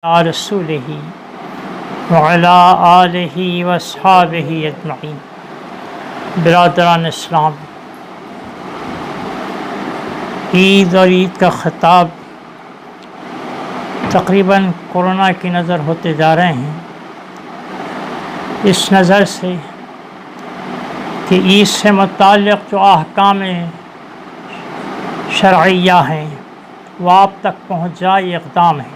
رسولہ وعلی آلہ واصحابہ اجمعین۔ برادران اسلام، عید اور عید کا خطاب تقریباً کورونا کی نظر ہوتے جا رہے ہیں، اس نظر سے کہ عید سے متعلق جو احکام شرعیہ ہیں وہ آپ تک پہنچ جائے، یہ اقدام ہے۔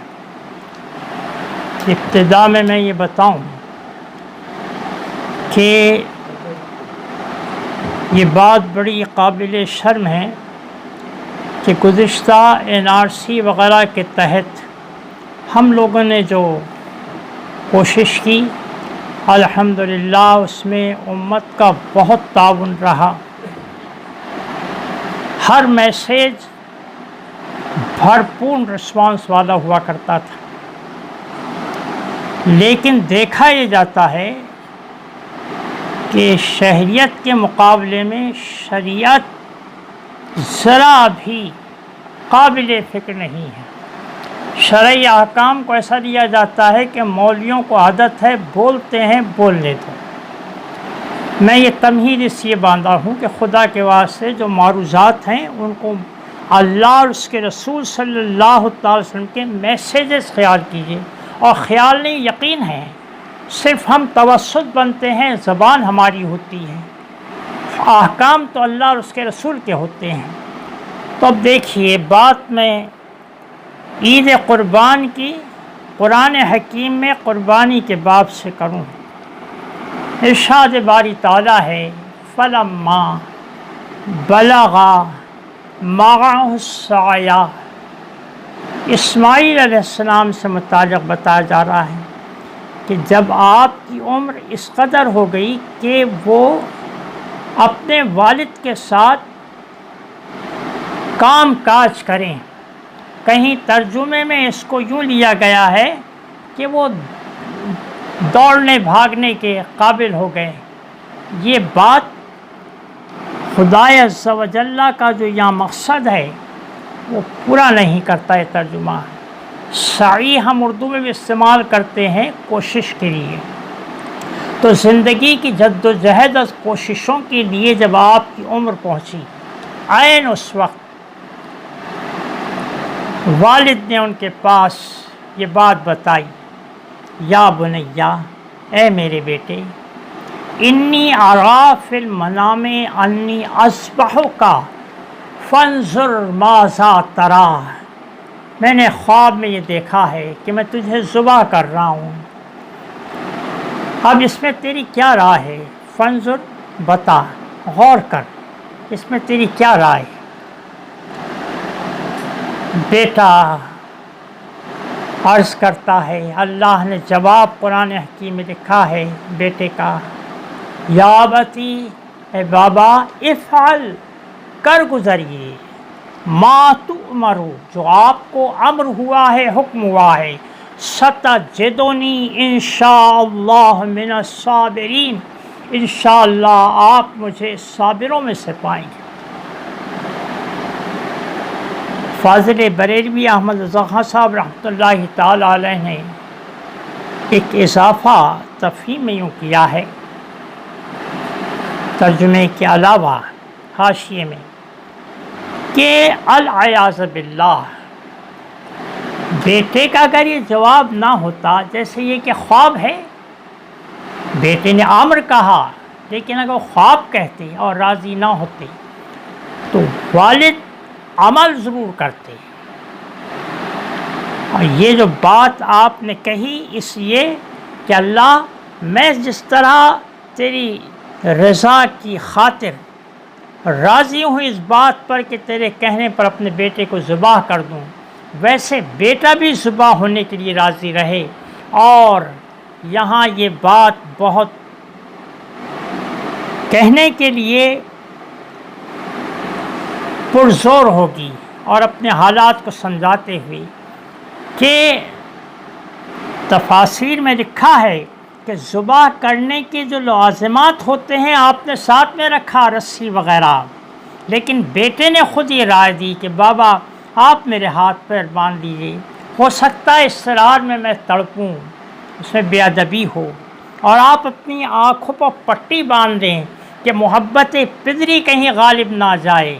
ابتدا میں یہ بتاؤں کہ یہ بات بڑی قابل شرم ہے کہ گزشتہ NRC وغیرہ کے تحت ہم لوگوں نے جو کوشش کی، الحمدللہ اس میں امت کا بہت تعاون رہا۔ ہر میسیج بھرپور رسپانس والا ہوا کرتا تھا، لیکن دیکھا یہ جاتا ہے کہ شہریت کے مقابلے میں شریعت ذرا بھی قابل فکر نہیں ہے۔ شرعی احکام کو ایسا دیا جاتا ہے کہ مولویوں کو عادت ہے، بولتے ہیں بولنے دو۔ میں یہ تمہید اس لیے باندھا ہوں کہ خدا کے واسطے جو معروضات ہیں ان کو اللہ اور اس کے رسول صلی اللہ تعالی وسلم کے میسیجز خیال کیجیے، اور خیال نہیں، یقین ہے۔ صرف ہم توسط بنتے ہیں، زبان ہماری ہوتی ہے، احکام تو اللہ اور اس کے رسول کے ہوتے ہیں۔ تو اب دیکھیے، بات میں عید قربان کی قرآن حکیم میں قربانی کے باب سے کروں۔ ارشاد باری تعالیٰ ہے، فَلَمَّا بَلَغَ مَعَهُ السَّعْيَ۔ اسماعیل علیہ السلام سے متعلق بتایا جا رہا ہے کہ جب آپ کی عمر اس قدر ہو گئی کہ وہ اپنے والد کے ساتھ کام کاج کریں، کہیں ترجمے میں اس کو یوں لیا گیا ہے کہ وہ دوڑنے بھاگنے کے قابل ہو گئے۔ یہ بات خدا عز و جل کا جو یہاں مقصد ہے وہ پورا نہیں کرتا ہے ترجمہ۔ سعی ہم اردو میں بھی استعمال کرتے ہیں کوشش کے لیے۔ تو زندگی کی جد و جہد اور کوششوں کے لیے جب آپ کی عمر پہنچی، عین اس وقت والد نے ان کے پاس یہ بات بتائی، یا بنیا، اے میرے بیٹے، انی ارا فی المنام انی اذبحک فانظر ماذا تری۔ میں نے خواب میں یہ دیکھا ہے کہ میں تجھے ذبح کر رہا ہوں، اب اس میں تیری کیا رائے ہے؟ فانظر، بتا، غور کر، اس میں تیری کیا رائے؟ بیٹا عرض کرتا ہے، اللہ نے جواب قرآن حکیم میں لکھا ہے بیٹے کا، یا ابتی، اے بابا، افعل، کر گزریے، ما تؤمر، جو آپ کو امر ہوا ہے، حکم ہوا ہے، ستجدنی انشاءاللہ من الصابرین، انشاءاللہ آپ مجھے صابروں میں سے پائیں گے۔ فاضل بریلوی احمد رضا خان صاحب رحمۃ اللہ تعالی علیہ نے ایک اضافہ تفہیم میں یوں کیا ہے ترجمے کے علاوہ حاشیے میں، کہ العیاذ باللہ، بیٹے کا اگر یہ جواب نہ ہوتا، جیسے یہ کہ خواب ہے، بیٹے نے امر کہا، لیکن اگر خواب کہتے اور راضی نہ ہوتے تو والد عمل ضرور کرتے۔ اور یہ جو بات آپ نے کہی اس لیے کہ اللہ، میں جس طرح تیری رضا کی خاطر راضی ہوں اس بات پر کہ تیرے کہنے پر اپنے بیٹے کو ذبح کر دوں، ویسے بیٹا بھی ذبح ہونے کے لیے راضی رہے۔ اور یہاں یہ بات بہت کہنے کے لیے پرزور ہوگی، اور اپنے حالات کو سمجھاتے ہوئے کہ تفاسیر میں لکھا ہے کہ ذبح کرنے کے جو لوازمات ہوتے ہیں آپ نے ساتھ میں رکھا، رسی وغیرہ، لیکن بیٹے نے خود یہ رائے دی کہ بابا آپ میرے ہاتھ پیر باندھ لیجیے، ہو سکتا ہے اسرار میں تڑپوں، اس میں بے ادبی ہو، اور آپ اپنی آنکھوں پر پٹی باندھ دیں کہ محبت پدری کہیں غالب نہ جائے،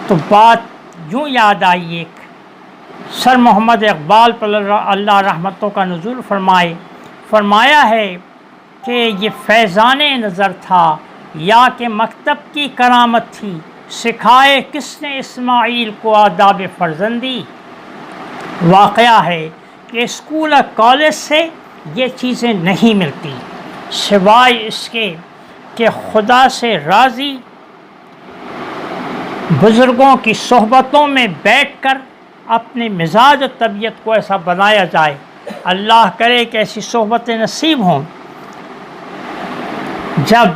تو بات یوں یاد آئی ایک سر محمد اقبال پر اللہ رحمتوں کا نزول فرمایا ہے کہ یہ فیضان نظر تھا یا کہ مکتب کی کرامت تھی، سکھائے کس نے اسماعیل کو آداب فرزندی۔ واقعہ ہے کہ اسکول اور کالج سے یہ چیزیں نہیں ملتی، سوائے اس کے کہ خدا سے راضی بزرگوں کی صحبتوں میں بیٹھ کر اپنے مزاج و طبیعت کو ایسا بنایا جائے۔ اللہ کرے کہ ایسی صحبتیں نصیب ہوں۔ جب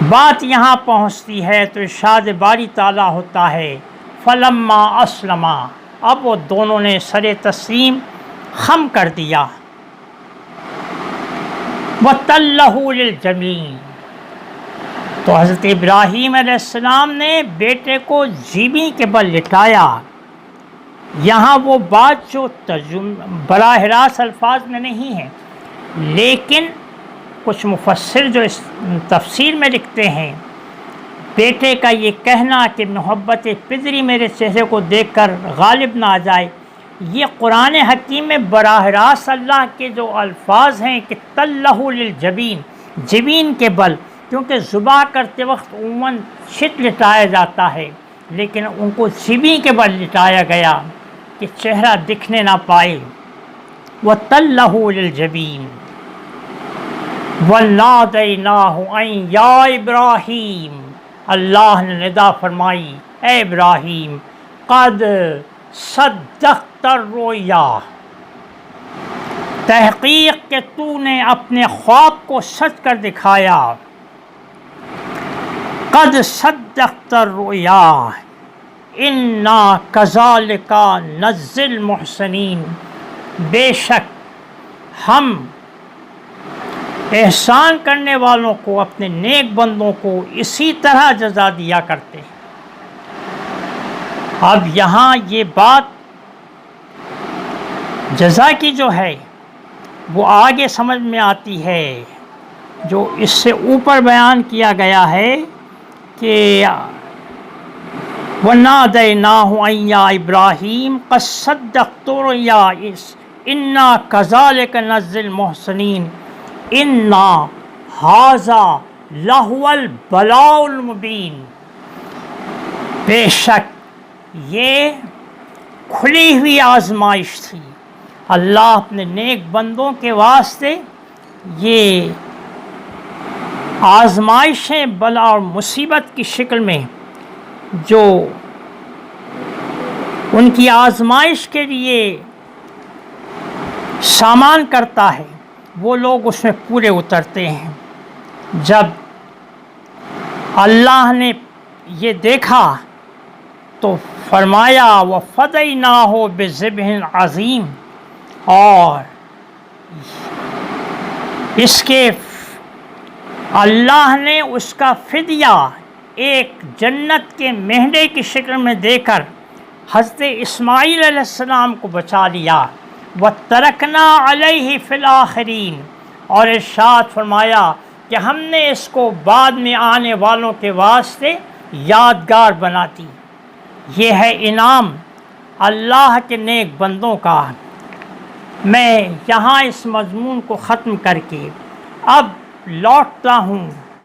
بات یہاں پہنچتی ہے تو ارشاد باری تعالیٰ ہوتا ہے فلما اسلما، اب وہ دونوں نے سر تسلیم خم کر دیا، وَتَلَّهُ لِلْجَبِينِ، تو حضرت ابراہیم علیہ السلام نے بیٹے کو جیبیں کے بل لٹایا۔ یہاں وہ بات جو براہ راست الفاظ میں نہیں ہے، لیکن کچھ مفسر جو اس تفسیر میں لکھتے ہیں، بیٹے کا یہ کہنا کہ محبت پدری میرے چہرے کو دیکھ کر غالب نہ آ جائے، یہ قرآن حکیم میں براہ راست اللہ کے جو الفاظ ہیں کہ تَلَّهُ لِلْجَبِينِ، جبین کے بل، کیونکہ ذبح کرتے وقت عموماً چت لٹایا جاتا ہے، لیکن ان کو جبین کے بل لٹایا گیا کہ چہرہ دکھنے نہ پائے۔ وَتَلَّهُ لِلْجَبِينِ وَنَادَيْنَاهُ أَن يَا إِبْرَاهِيمُ، اللہ نے ندا فرمائی اے ابراہیم قد صدقت الرؤیا، تحقیق کہ تو نے اپنے خواب کو سچ کر دکھایا۔ قد صدقت الرؤیا انا کذالک نجزی المحسنین، بے شک ہم احسان کرنے والوں کو، اپنے نیک بندوں کو اسی طرح جزا دیا کرتے ہیں۔ اب یہاں یہ بات جزا کی جو ہے وہ آگے سمجھ میں آتی ہے، جو اس سے اوپر بیان کیا گیا ہے کہ وَنَادَيْنَاهُ أَن يَا إِبْرَاهِيمُ قَدْ صَدَّقْتَ الرُّؤْيَا إِنَّا كَذَلِكَ نَجْزِي الْمُحْسِنِينَ إِنَّا هَٰذَا لَهُوَ الْبَلَاءُ الْمُبِينُ، بے شک یہ کھلی ہوئی آزمائش تھی۔ اللہ اپنے نیک بندوں کے واسطے یہ آزمائشیں بلا اور مصیبت کی شکل میں جو ان کی آزمائش کے لیے سامان کرتا ہے، وہ لوگ اس میں پورے اترتے ہیں۔ جب اللہ نے یہ دیکھا تو فرمایا وَفَدَيْنَاهُ بِذِبْحٍ عَظِيمٍ، اور اس کے اللہ نے اس کا فدیہ ایک جنت کے مہندے کی شکل میں دے کر حضرت اسماعیل علیہ السلام کو بچا لیا۔ وَتَرَكْنَا عَلَيْهِ فِي الْآخِرِينَ، اور ارشاد فرمایا کہ ہم نے اس کو بعد میں آنے والوں کے واسطے یادگار بنا دی۔ یہ ہے انعام اللہ کے نیک بندوں کا۔ میں یہاں اس مضمون کو ختم کر کے اب لوٹتا ہوں